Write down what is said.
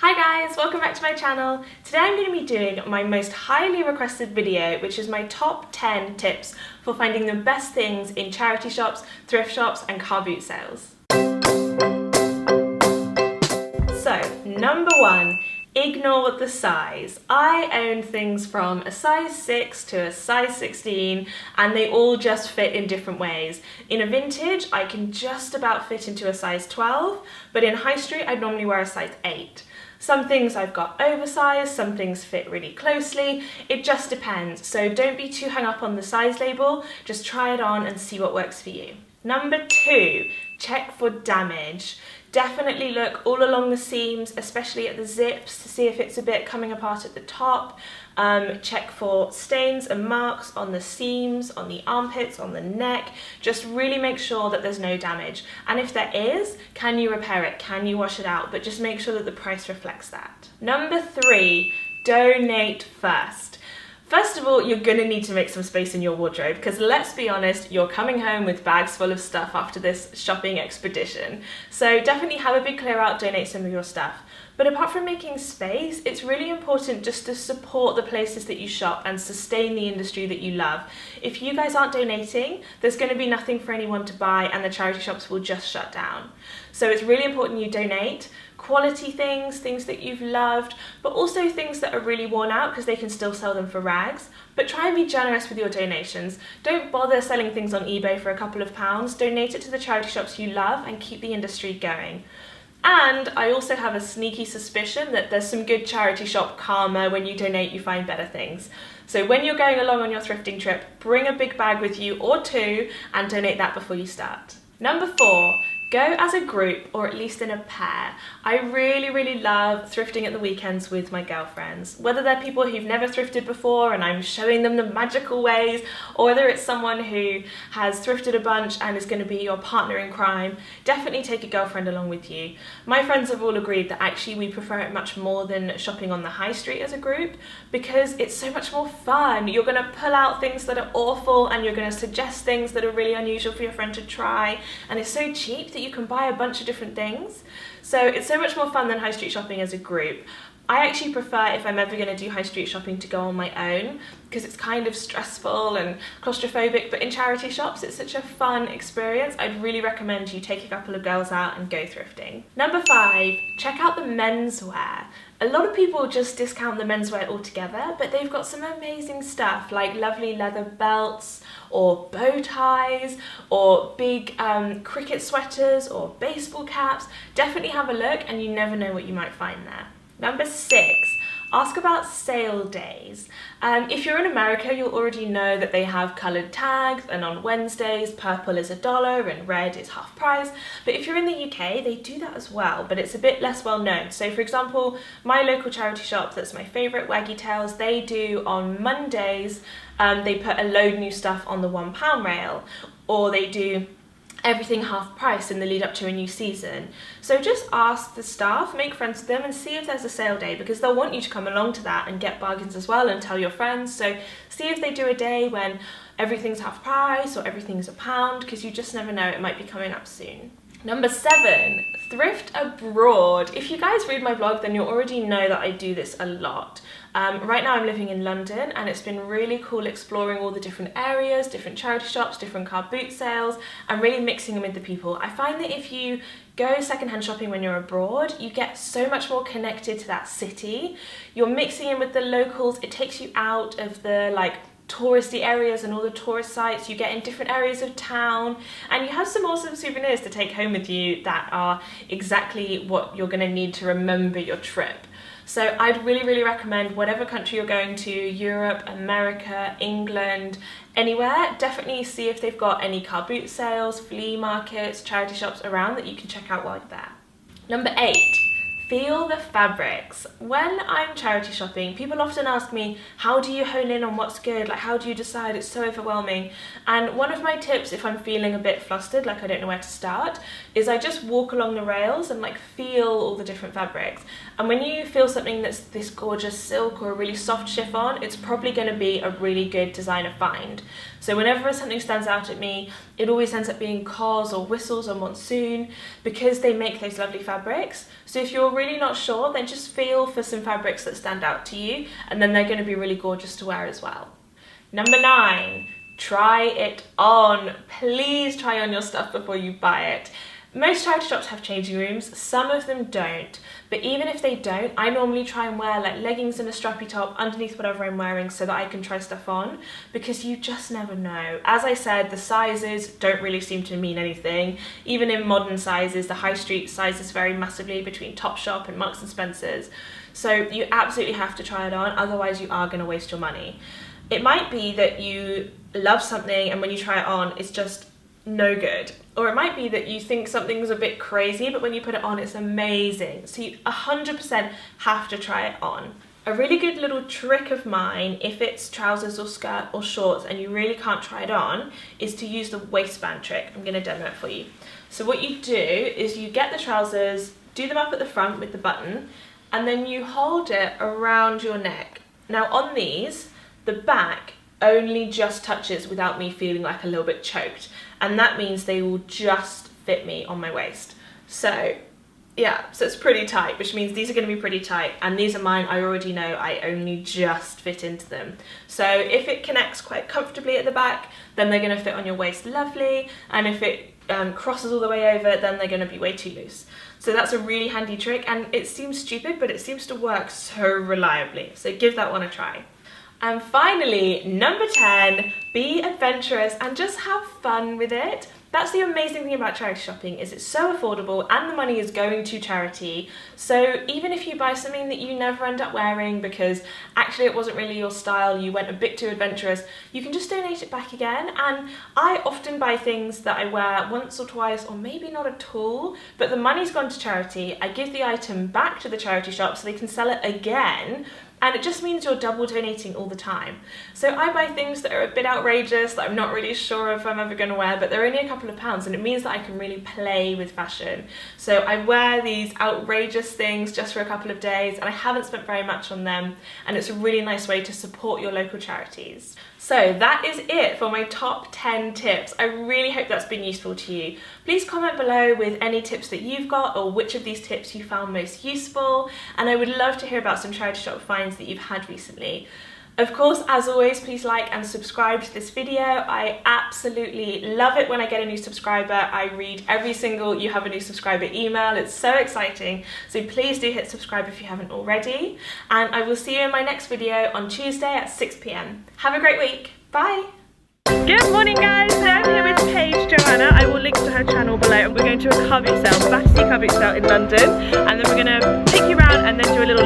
Hi guys, welcome back to my channel. Today I'm going to be doing my most highly requested video, which is my top 10 tips for finding the best things in charity shops, thrift shops and car boot sales. So, number 1, ignore the size. I own things from a size 6 to a size 16 and they all just fit in different ways. In a vintage, I can just about fit into a size 12, but in high street, I'd normally wear a size 8. Some things I've got oversized, some things fit really closely. It just depends. So don't be too hung up on the size label. Just try it on and see what works for you. Number 2, check for damage. Definitely look all along the seams, especially at the zips, to see if it's a bit coming apart at the top. Check for stains and marks on the seams, on the armpits, on the neck. Just really make sure that there's no damage. And if there is, can you repair it? Can you wash it out? But just make sure that the price reflects that. Number 3, donate first. First of all, you're going to need to make some space in your wardrobe because let's be honest, you're coming home with bags full of stuff after this shopping expedition. So definitely have a big clear out, donate some of your stuff. But apart from making space, it's really important just to support the places that you shop and sustain the industry that you love. If you guys aren't donating, there's going to be nothing for anyone to buy and the charity shops will just shut down. So it's really important you donate. Quality things, things that you've loved, but also things that are really worn out because they can still sell them for rags. But try and be generous with your donations. Don't bother selling things on eBay for a couple of pounds. Donate it to the charity shops you love and keep the industry going. And I also have a sneaky suspicion that there's some good charity shop karma. When you donate, you find better things. So when you're going along on your thrifting trip, bring a big bag with you or two and donate that before you start. Number 4, go as a group or at least in a pair. I really love thrifting at the weekends with my girlfriends. Whether they're people who've never thrifted before and I'm showing them the magical ways, or whether it's someone who has thrifted a bunch and is going to be your partner in crime, definitely take a girlfriend along with you. My friends have all agreed that actually we prefer it much more than shopping on the high street as a group because it's so much more fun. You're going to pull out things that are awful and you're going to suggest things that are really unusual for your friend to try, and it's so cheap that you can buy a bunch of different things. So it's so much more fun than high street shopping as a group. I actually prefer, if I'm ever going to do high street shopping, to go on my own because it's kind of stressful and claustrophobic, but in charity shops it's such a fun experience. I'd really recommend you take a couple of girls out and go thrifting. Number 5, check out the menswear. A lot of people just discount the menswear altogether, but they've got some amazing stuff like lovely leather belts or bow ties or big cricket sweaters or baseball caps. Definitely have a look and you never know what you might find there. Number 6, ask about sale days. If you're in America, you'll already know that they have coloured tags, and on Wednesdays, purple is $1 and red is half price. But if you're in the UK, they do that as well, but it's a bit less well known. So for example, my local charity shop, that's my favourite, Waggy Tails, they do on Mondays, they put a load new stuff on the £1 rail, or they do everything half price in the lead up to a new season. So just ask the staff, make friends with them and see if there's a sale day because they'll want you to come along to that and get bargains as well and tell your friends. So see if they do a day when everything's half price or everything's £1 because you just never know, it might be coming up soon. Number 7, thrift abroad. If you guys read my blog, then you'll already know that I do this a lot. Right now I'm living in London and it's been really cool exploring all the different areas, different charity shops, different car boot sales, and really mixing them with the people. I find that if you go secondhand shopping when you're abroad, you get so much more connected to that city. You're mixing in with the locals, it takes you out of the touristy areas and all the tourist sites. You get in different areas of town and you have some awesome souvenirs to take home with you that are exactly what you're going to need to remember your trip. So I'd really recommend whatever country you're going to, Europe, America, England, anywhere, definitely see if they've got any car boot sales, flea markets, charity shops around that you can check out while you're there. Number 8, feel the fabrics. When I'm charity shopping, people often ask me, how do you hone in on what's good? Like, how do you decide? It's so overwhelming. And one of my tips, if I'm feeling a bit flustered, like I don't know where to start, is I just walk along the rails and feel all the different fabrics. And when you feel something that's this gorgeous silk or a really soft chiffon, it's probably going to be a really good designer find. So whenever something stands out at me, it always ends up being COS or Whistles or Monsoon because they make those lovely fabrics. So if you're really not sure, then just feel for some fabrics that stand out to you, and then they're going to be really gorgeous to wear as well. Number 9, try it on. Please try on your stuff before you buy it. Most charity shops have changing rooms, some of them don't, but even if they don't, I normally try and wear like leggings and a strappy top underneath whatever I'm wearing so that I can try stuff on, because you just never know. As I said, the sizes don't really seem to mean anything. Even in modern sizes, the high street sizes vary massively between Topshop and Marks and Spencer's, so you absolutely have to try it on, otherwise you are going to waste your money. It might be that you love something and when you try it on, it's just no good. Or it might be that you think something's a bit crazy, but when you put it on, it's amazing. So you 100% have to try it on. A really good little trick of mine, if it's trousers or skirt or shorts and you really can't try it on, is to use the waistband trick. I'm going to demo it for you. So what you do is you get the trousers, do them up at the front with the button, and then you hold it around your neck. Now on these, the back only just touches without me feeling like a little bit choked, and that means they will just fit me on my waist. So yeah, so it's pretty tight, which means these are going to be pretty tight, and these are mine. I already know I only just fit into them. So if it connects quite comfortably at the back, then they're going to fit on your waist lovely, and if it crosses all the way over, then they're going to be way too loose. So that's a really handy trick, and it seems stupid, but it seems to work so reliably. So give that one a try. And finally, number 10, be adventurous and just have fun with it. That's the amazing thing about charity shopping, is it's so affordable and the money is going to charity. So even if you buy something that you never end up wearing because actually it wasn't really your style, you went a bit too adventurous, you can just donate it back again. And I often buy things that I wear once or twice, or maybe not at all, but the money's gone to charity. I give the item back to the charity shop so they can sell it again. And it just means you're double donating all the time. So I buy things that are a bit outrageous, that I'm not really sure if I'm ever going to wear, but they're only a couple of pounds, and it means that I can really play with fashion. So I wear these outrageous things just for a couple of days, and I haven't spent very much on them, and it's a really nice way to support your local charities. So that is it for my top 10 tips. I really hope that's been useful to you. Please comment below with any tips that you've got, or which of these tips you found most useful, and I would love to hear about some charity shop finds that you've had recently. Of course, as always, please like and subscribe to this video. I absolutely love it when I get a new subscriber. I read every single "you have a new subscriber" email. It's so exciting. So please do hit subscribe if you haven't already. And I will see you in my next video on Tuesday at 6 PM. Have a great week. Bye. Good morning, guys. So I'm here with Paige Joanna. I will link to her channel below, and we're going to a carboot sale, Battersea carboot sale in London, and then we're going to take you around and then do a little